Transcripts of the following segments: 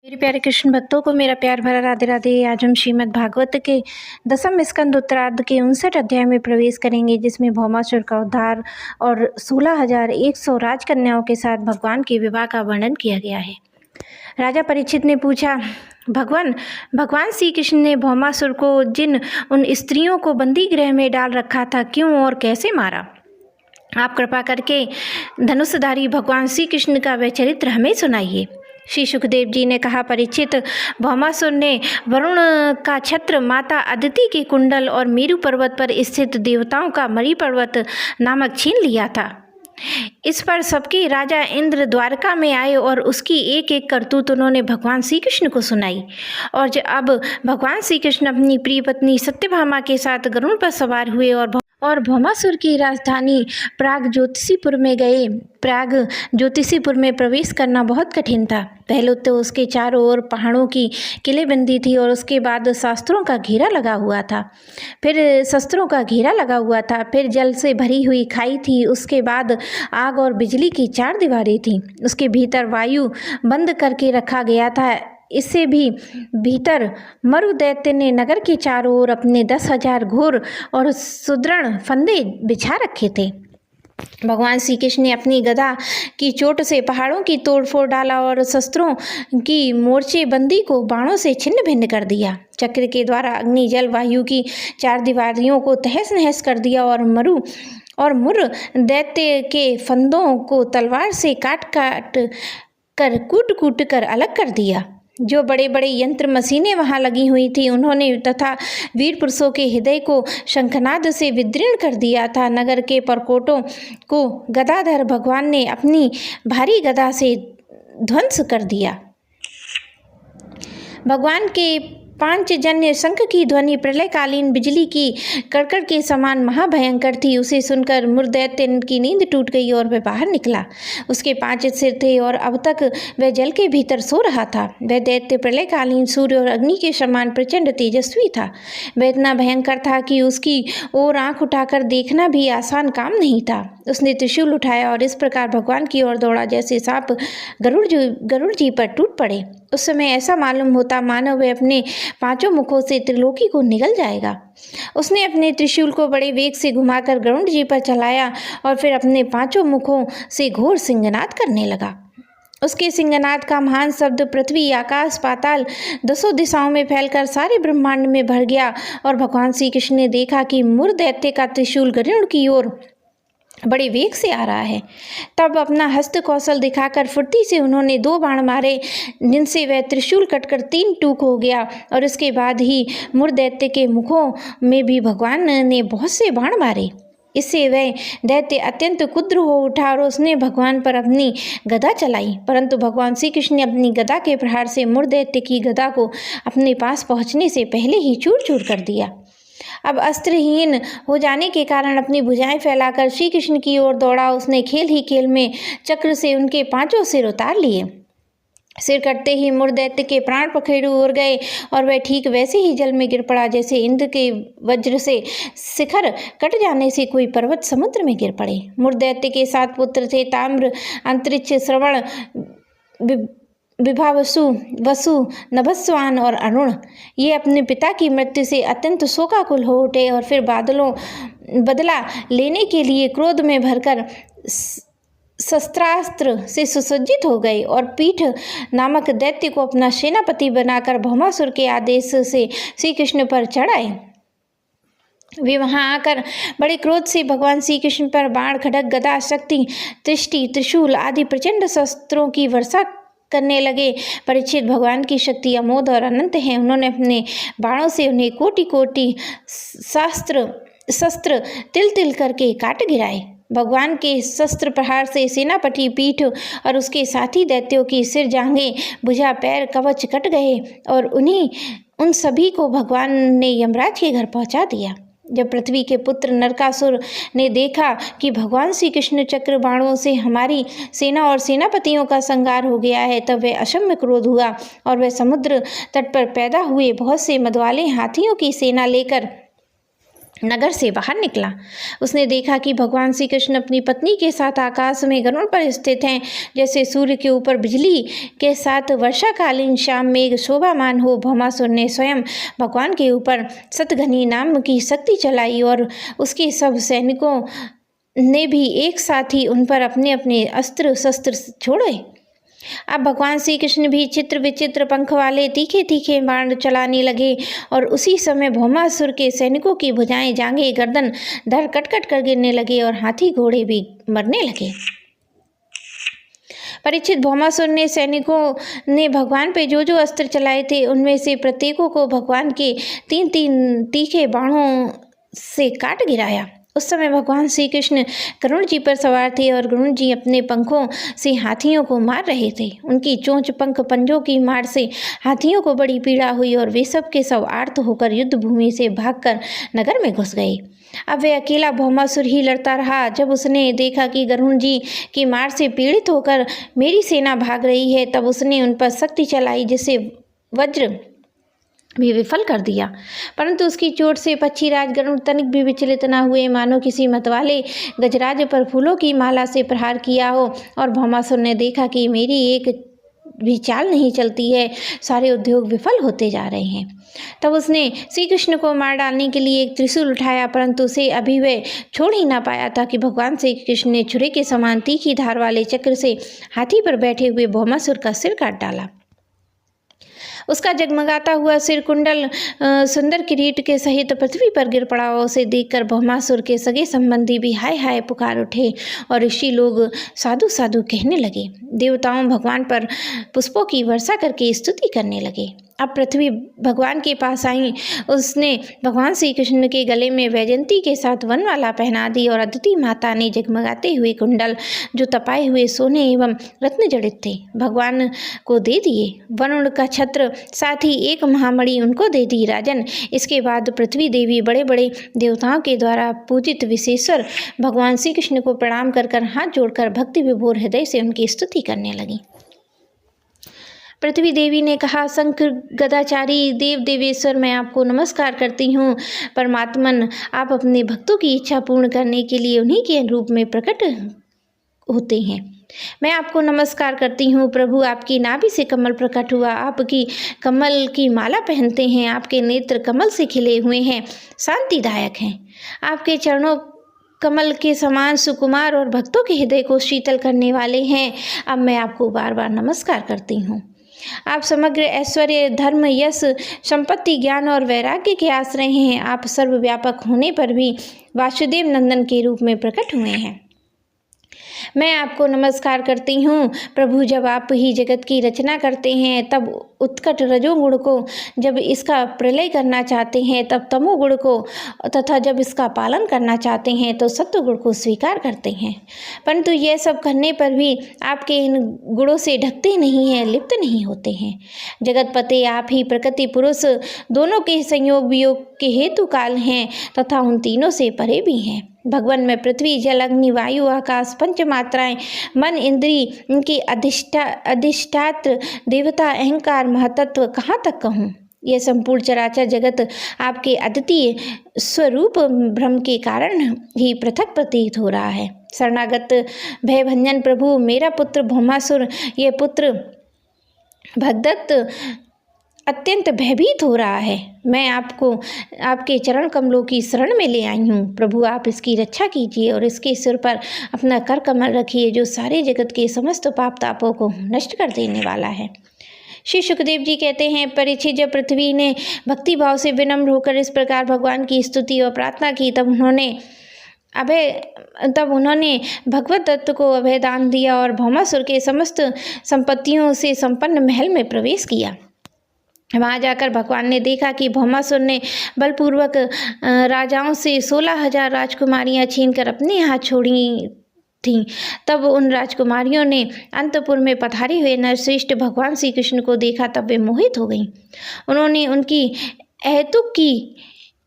मेरे प्यारे कृष्ण भक्तों को मेरा प्यार भरा राधे राधे। आज हम श्रीमद् भागवत के 10वें स्कंद उत्तरार्ध के 59 अध्याय में प्रवेश करेंगे, जिसमें भौमासुर का उद्धार और 16,100 राजकन्याओं के साथ भगवान के विवाह का वर्णन किया गया है। राजा परीक्षित ने पूछा, भगवान श्री कृष्ण ने भौमासुर को उन स्त्रियों को बंदी गृह में डाल रखा था, क्यों और कैसे मारा? आप कृपा करके धनुषधारी भगवान श्री कृष्ण का वह चरित्र हमें सुनाइए। श्री सुखदेव जी ने कहा, परीक्षित, भौमासुर ने वरुण का छत्र, माता अदिति के कुंडल और मेरु पर्वत पर स्थित देवताओं का मणि पर्वत नामक छीन लिया था। इस पर सबके राजा इंद्र द्वारका में आए और उसकी एक एक करतूत उन्होंने भगवान श्री कृष्ण को सुनाई। और अब भगवान श्री कृष्ण अपनी प्रिय पत्नी सत्यभामा के साथ गरुड़ पर सवार हुए और भौमासुर की राजधानी प्राग ज्योतिषीपुर में गए। प्राग ज्योतिषीपुर में प्रवेश करना बहुत कठिन था। पहले तो उसके चारों ओर पहाड़ों की किलेबंदी थी और उसके बाद शस्त्रों का घेरा लगा हुआ था। फिर जल से भरी हुई खाई थी। उसके बाद आग और बिजली की 4 दीवारें थीं। उसके भीतर वायु बंद करके रखा गया था। इससे भी भीतर मरु दैत्य ने नगर के चारों ओर अपने 10,000 घोर और सुदृढ़ फंदे बिछा रखे थे। भगवान श्री कृष्ण ने अपनी गदा की चोट से पहाड़ों की तोड़फोड़ डाला और शस्त्रों की मोर्चेबंदी को बाणों से छिन्न भिन्न कर दिया। चक्र के द्वारा अग्नि जल वायु की 4 दीवारियों को तहस नहस कर दिया और मुर दैत्य के फंदों को तलवार से काट कर कूट कर अलग कर दिया। जो बड़े बड़े यंत्र मशीनें वहां लगी हुई थी, उन्होंने तथा वीर पुरुषों के हृदय को शंखनाद से विदीर्ण कर दिया था। नगर के परकोटों को गदाधर भगवान ने अपनी भारी गदा से ध्वंस कर दिया। भगवान के पांचजन्य शंख की ध्वनि प्रलयकालीन बिजली की कड़कड़ के समान महाभयंकर थी। उसे सुनकर मुरदैत्य की नींद टूट गई और वह बाहर निकला। उसके 5 सिर थे और अब तक वह जल के भीतर सो रहा था। वह दैत्य प्रलयकालीन सूर्य और अग्नि के समान प्रचंड तेजस्वी था। वह इतना भयंकर था कि उसकी ओर आंख उठाकर देखना भी आसान काम नहीं था। उसने त्रिशूल उठाया और इस प्रकार भगवान की ओर दौड़ा जैसे सांप गरुड़ जी पर टूट पड़े। उस समय ऐसा मालूम होता मानो वह अपने 5 मुखों से त्रिलोकी को निगल जाएगा। उसने अपने त्रिशूल को बड़े वेग से घुमाकर गरुड़ जी पर चलाया और फिर अपने 5 मुखों से घोर सिंहनाद करने लगा। उसके सिंहनाद का महान शब्द पृथ्वी, आकाश, पाताल 10 दिशाओं में फैलकर सारे ब्रह्मांड में भर गया। और भगवान श्री कृष्ण ने देखा कि मुर दैत्य का त्रिशूल गरुड़ की ओर बड़े वेग से आ रहा है। तब अपना हस्त कौशल दिखाकर फुर्ती से उन्होंने 2 बाण मारे, जिनसे वह त्रिशूल कटकर 3 टूक हो गया। और इसके बाद ही मुर दैत्य के मुखों में भी भगवान ने बहुत से बाण मारे। इससे वह दैत्य अत्यंत कुद्र हो उठा और उसने भगवान पर अपनी गदा चलाई। परंतु भगवान श्री कृष्ण ने अपनी गदा के प्रहार से मुर दैत्य की गदा को अपने पास पहुँचने से पहले ही चूर चूर कर दिया। अब अस्त्रहीन हो जाने के कारण अपनी भुजाएं फैलाकर श्री कृष्ण की ओर दौड़ा। उसने खेल ही खेल में चक्र से उनके 5 सिर उतार लिए। सिर कटते ही मुर दैत्य के प्राण पखेरु उड़ गए और वह ठीक वैसे ही जल में गिर पड़ा जैसे इंद्र के वज्र से शिखर कट जाने से कोई पर्वत समुद्र में गिर पड़े। मुर दैत्य के 7 पुत्र थे, ताम्र, अंतरिक्ष, श्रवण, विभावसु, वसु, नभस्वान और अरुण। ये अपने पिता की मृत्यु से अत्यंत शोकाकुल हो उठे और फिर बदला लेने के लिए क्रोध में भरकर शस्त्रास्त्र से सुसज्जित हो गए और पीठ नामक दैत्य को अपना सेनापति बनाकर भौमासुर के आदेश से श्री कृष्ण पर चढ़ आए। वे वहां आकर बड़े क्रोध से भगवान श्री कृष्ण पर बाण, खड्ग, गदा, शक्ति, दृष्टि, त्रिशूल आदि प्रचंड शस्त्रों की वर्षा करने लगे। परीक्षित, भगवान की शक्ति अमोघ और अनंत है। उन्होंने अपने बाणों से उन्हें कोटि कोटि शस्त्र तिल तिल करके काट गिराए। भगवान के शस्त्र प्रहार से सेनापति, पीठ और उसके साथी दैत्यों की सिर, जांघें, भुजा, पैर, कवच कट गए और उन सभी को भगवान ने यमराज के घर पहुंचा दिया। जब पृथ्वी के पुत्र नरकासुर ने देखा कि भगवान श्री कृष्ण चक्र बाणों से हमारी सेना और सेनापतियों का संहार हो गया है, तब वह अक्षम्य क्रोध हुआ और वह समुद्र तट पर पैदा हुए बहुत से मदवाले हाथियों की सेना लेकर नगर से बाहर निकला। उसने देखा कि भगवान श्री कृष्ण अपनी पत्नी के साथ आकाश में गरुड़ पर स्थित हैं। जैसे सूर्य के ऊपर बिजली के साथ वर्षाकालीन शाम मेघ शोभामान हो, भौमासुर ने स्वयं भगवान के ऊपर शतघ्नी नाम की शक्ति चलाई और उसके सब सैनिकों ने भी एक साथ ही उन पर अपने अपने अस्त्र शस्त्र छोड़े। अब भगवान श्री कृष्ण भी चित्र विचित्र पंख वाले तीखे तीखे बाण चलाने लगे और उसी समय भौमासुर के सैनिकों की भुजाएं, जांघें, गर्दन धड़ कटकट कर गिरने लगे और हाथी घोड़े भी मरने लगे। परीक्षित, भौमासुर ने सैनिकों ने भगवान पे जो जो अस्त्र चलाए थे उनमें से प्रत्येकों को भगवान के 3-3 तीखे बाणों से काट गिराया। उस समय भगवान श्री कृष्ण गरुड़ जी पर सवार थे और गरुड़ जी अपने पंखों से हाथियों को मार रहे थे। उनकी चोंच पंख पंजों की मार से हाथियों को बड़ी पीड़ा हुई और वे सब के सब आर्त होकर युद्ध भूमि से भागकर नगर में घुस गए। अब वे अकेला भौमासुर ही लड़ता रहा। जब उसने देखा कि गरुड़ जी की मार से पीड़ित होकर मेरी सेना भाग रही है, तब उसने उन पर शक्ति चलाई जिससे वज्र भी विफल कर दिया। परंतु उसकी चोट से पक्षीराज गरुड़ तनिक भी विचलित न हुए, मानो किसी मतवाले गजराज पर फूलों की माला से प्रहार किया हो। और भौमासुर ने देखा कि मेरी एक भी चाल नहीं चलती है, सारे उद्योग विफल होते जा रहे हैं। तब उसने श्री कृष्ण को मार डालने के लिए एक त्रिशूल उठाया, परंतु उसे अभी वह छोड़ ही ना पाया था कि भगवान श्री कृष्ण ने छुरे के समान तीखी धार वाले चक्र से हाथी पर बैठे हुए भौमासुर का सिर काट डाला। उसका जगमगाता हुआ सिर कुंडल सुंदर किरीट के सहित पृथ्वी पर गिर पड़ा। उसे देखकर भौमासुर के सगे संबंधी भी हाय हाय पुकार उठे और ऋषि लोग साधु साधु कहने लगे। देवताओं भगवान पर पुष्पों की वर्षा करके स्तुति करने लगे। अब पृथ्वी भगवान के पास आई। उसने भगवान श्री कृष्ण के गले में वैजयंती के साथ वनमाला पहना दी और अदिति माता ने जगमगाते हुए कुंडल जो तपाए हुए सोने एवं रत्न जड़ित थे भगवान को दे दिए। वरुण का छत्र साथ ही एक महामणि उनको दे दी। राजन, इसके बाद पृथ्वी देवी बड़े बड़े देवताओं के द्वारा पूजित विशेश्वर भगवान श्री कृष्ण को प्रणाम कर हाथ जोड़कर भक्ति विभोर हृदय से उनकी स्तुति करने लगी। पृथ्वी देवी ने कहा, शंख गदाचारी देव देवेश्वर, मैं आपको नमस्कार करती हूँ। परमात्मन, आप अपने भक्तों की इच्छा पूर्ण करने के लिए उन्हीं के रूप में प्रकट होते हैं। मैं आपको नमस्कार करती हूँ। प्रभु, आपकी नाभि से कमल प्रकट हुआ, आपकी कमल की माला पहनते हैं, आपके नेत्र कमल से खिले हुए हैं, शांतिदायक हैं। आपके चरणों कमल के समान सुकुमार और भक्तों के हृदय को शीतल करने वाले हैं। अब मैं आपको बार बार नमस्कार करती हूँ। आप समग्र ऐश्वर्य, धर्म, यश, संपत्ति, ज्ञान और वैराग्य के आश्रय हैं। आप सर्वव्यापक होने पर भी वासुदेव नंदन के रूप में प्रकट हुए हैं। मैं आपको नमस्कार करती हूँ। प्रभु, जब आप ही जगत की रचना करते हैं तब उत्कट रजोगुण को, जब इसका प्रलय करना चाहते हैं तब तमोगुण को, तथा जब इसका पालन करना चाहते हैं तो सत्वगुण को स्वीकार करते हैं। परंतु यह सब करने पर भी आपके इन गुणों से ढकते नहीं हैं, लिप्त नहीं होते हैं। जगतपते, आप ही प्रकृति पुरुष दोनों के संयोग वियोग के हेतु काल हैं तथा उन तीनों से परे भी हैं। भगवान, में पृथ्वी, जल, अग्नि, वायु, आकाश, पंच मात्राएं, मन, इंद्री, इनके अधिष्ठात्र देवता, अहंकार, महतत्व कहाँ तक कहूँ। यह संपूर्ण चराचर जगत आपके अद्वितीय स्वरूप भ्रम के कारण ही पृथक प्रतीत हो रहा है। शरणागत भयभंजन प्रभु, मेरा पुत्र भौमासुर, ये पुत्र भगदत्त अत्यंत भयभीत हो रहा है। मैं आपको आपके चरण कमलों की शरण में ले आई हूँ। प्रभु, आप इसकी रक्षा कीजिए और इसके सिर पर अपना कर कमल रखिए, जो सारे जगत के समस्त पाप तापों को नष्ट कर देने वाला है। श्री सुखदेव जी कहते हैं, परीक्षित, जब पृथ्वी ने भक्ति भाव से विनम्र होकर इस प्रकार भगवान की स्तुति और प्रार्थना की, तब उन्होंने भगवत दत्त को अभय दान दिया और भौमासुर के समस्त संपत्तियों से संपन्न महल में प्रवेश किया। वहाँ जाकर भगवान ने देखा कि भौमासुर ने बलपूर्वक राजाओं से 16,000 राजकुमारियाँ छीनकर अपने यहाँ छोड़ी थीं। तब उन राजकुमारियों ने अंतपुर में पधारे हुए नरश्रेष्ठ भगवान श्री कृष्ण को देखा, तब वे मोहित हो गईं। उन्होंने उनकी अहेतुक की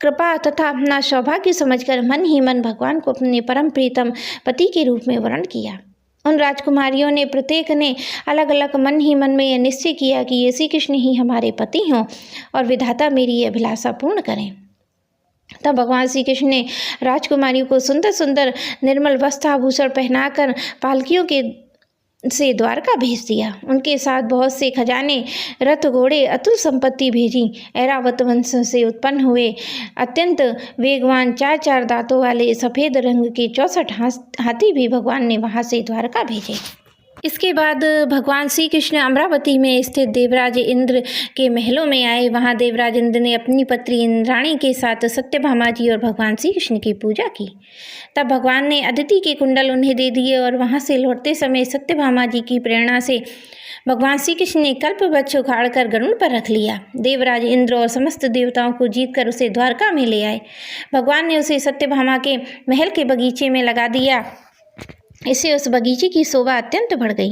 कृपा तथा अपना सौभाग्य समझकर मन ही मन भगवान को अपने परम प्रीतम पति के रूप में वर्ण किया। उन राजकुमारियों ने प्रत्येक ने अलग अलग मन ही मन में यह निश्चय किया कि ये श्री कृष्ण ही हमारे पति हों और विधाता मेरी ये अभिलाषा पूर्ण करें। तब भगवान श्री कृष्ण ने राजकुमारियों को सुंदर सुंदर निर्मल वस्त्र आभूषण पहनाकर पालकियों के से द्वारका भेज दिया। उनके साथ बहुत से खजाने, रथ, घोड़े, अतुल संपत्ति भेजी। ऐरावत वंश से उत्पन्न हुए अत्यंत वेगवान 4-4 दांतों वाले सफ़ेद रंग के 64 हाथी भी भगवान ने वहाँ से द्वारका भेजे। इसके बाद भगवान श्री कृष्ण अमरावती में स्थित देवराज इंद्र के महलों में आए। वहाँ देवराज इंद्र ने अपनी पत्नी इंद्राणी के साथ सत्यभामा जी और भगवान श्री कृष्ण की पूजा की। तब भगवान ने अदिति के कुंडल उन्हें दे दिए और वहाँ से लौटते समय सत्यभामा जी की प्रेरणा से भगवान श्री कृष्ण ने कल्पवृक्ष उखाड़कर गरुड़ पर रख लिया। देवराज इंद्र और समस्त देवताओं को जीतकर उसे द्वारका में ले आए। भगवान ने उसे सत्यभामा के महल के बगीचे में लगा दिया। इससे उस बगीचे की शोभा अत्यंत बढ़ गई।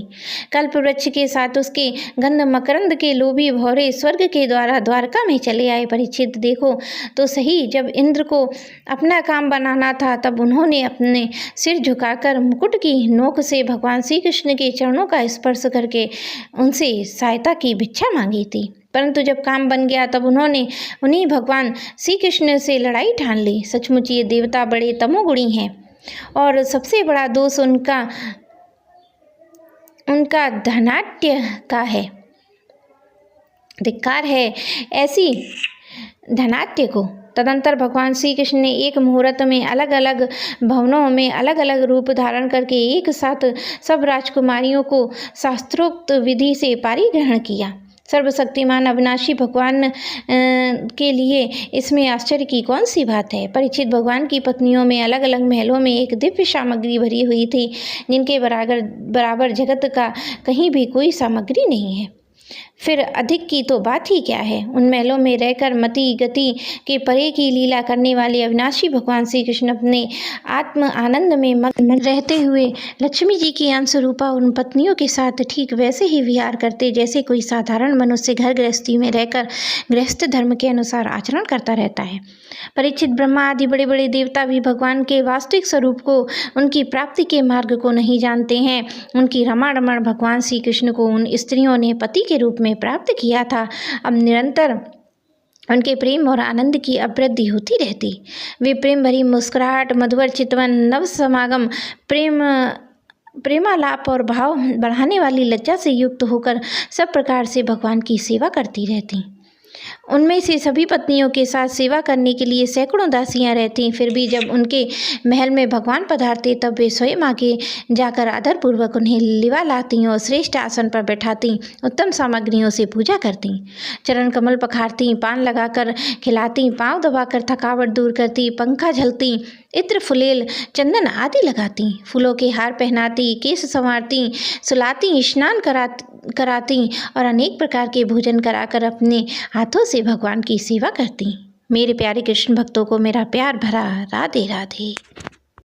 कल्पवृक्ष के साथ उसके गंध मकरंद के लोभी भौरे स्वर्ग के द्वारा द्वारका में चले आए। परीक्षित, देखो तो सही, जब इंद्र को अपना काम बनाना था तब उन्होंने अपने सिर झुकाकर मुकुट की नोक से भगवान श्री कृष्ण के चरणों का स्पर्श करके उनसे सहायता की भिक्षा मांगी थी। परंतु जब काम बन गया तब उन्होंने उन्हीं भगवान श्री कृष्ण से लड़ाई ठान ली। सचमुच ये देवता बड़े तमोगुणी हैं और सबसे बड़ा दोष उनका धनाढ्य का है। धिक्कार है ऐसी धनाढ्य को। तदंतर भगवान श्री कृष्ण ने एक मुहूर्त में अलग अलग भवनों में अलग अलग रूप धारण करके एक साथ सब राजकुमारियों को शास्त्रोक्त विधि से पारिग्रहण किया। सर्वशक्तिमान अविनाशी भगवान के लिए इसमें आश्चर्य की कौन सी बात है। परीक्षित, भगवान की पत्नियों में अलग अलग महलों में एक दिव्य सामग्री भरी हुई थी, जिनके बराबर जगत का कहीं भी कोई सामग्री नहीं है। फिर अधिक की तो बात ही क्या है। उन महलों में रहकर मति गति के परे की लीला करने वाले अविनाशी भगवान श्री कृष्ण अपने आत्म आनंद में मग्न रहते हुए लक्ष्मी जी की अंश रूपा उन पत्नियों के साथ ठीक वैसे ही विहार करते जैसे कोई साधारण मनुष्य घर गृहस्थी में रहकर गृहस्थ धर्म के अनुसार आचरण करता रहता है। परीक्षित, ब्रह्मा आदि बड़े बड़े देवता भी भगवान के वास्तविक स्वरूप को, उनकी प्राप्ति के मार्ग को नहीं जानते हैं। उनकी रमण भगवान श्री कृष्ण को उन स्त्रियों ने पति के रूप में प्राप्त किया था। अब निरंतर उनके प्रेम और आनंद की अवृद्धि होती रहती। वे प्रेम भरी मुस्कुराहट, मधुर चितवन, नव समागम, प्रेमालाप और भाव बढ़ाने वाली लज्जा से युक्त होकर सब प्रकार से भगवान की सेवा करती रहती। उनमें से सभी पत्नियों के साथ सेवा करने के लिए सैकड़ों दासियां रहतीं। फिर भी जब उनके महल में भगवान पधारते तब वे स्वयं आगे जाकर आदरपूर्वक उन्हें लिवा लाती और श्रेष्ठ आसन पर बैठाती, उत्तम सामग्रियों से पूजा करती, चरण कमल पखारती, पान लगाकर खिलाती, पाँव दबाकर थकावट दूर करती, पंखा झलती, इत्र, फुलेल, चंदन आदि लगाती, फूलों के हार पहनाती, केश संवारती, सुलाती, स्नान कराती और अनेक प्रकार के भोजन कराकर अपने हाथों से भगवान की सेवा करती। मेरे प्यारे कृष्ण भक्तों को मेरा प्यार भरा राधे राधे।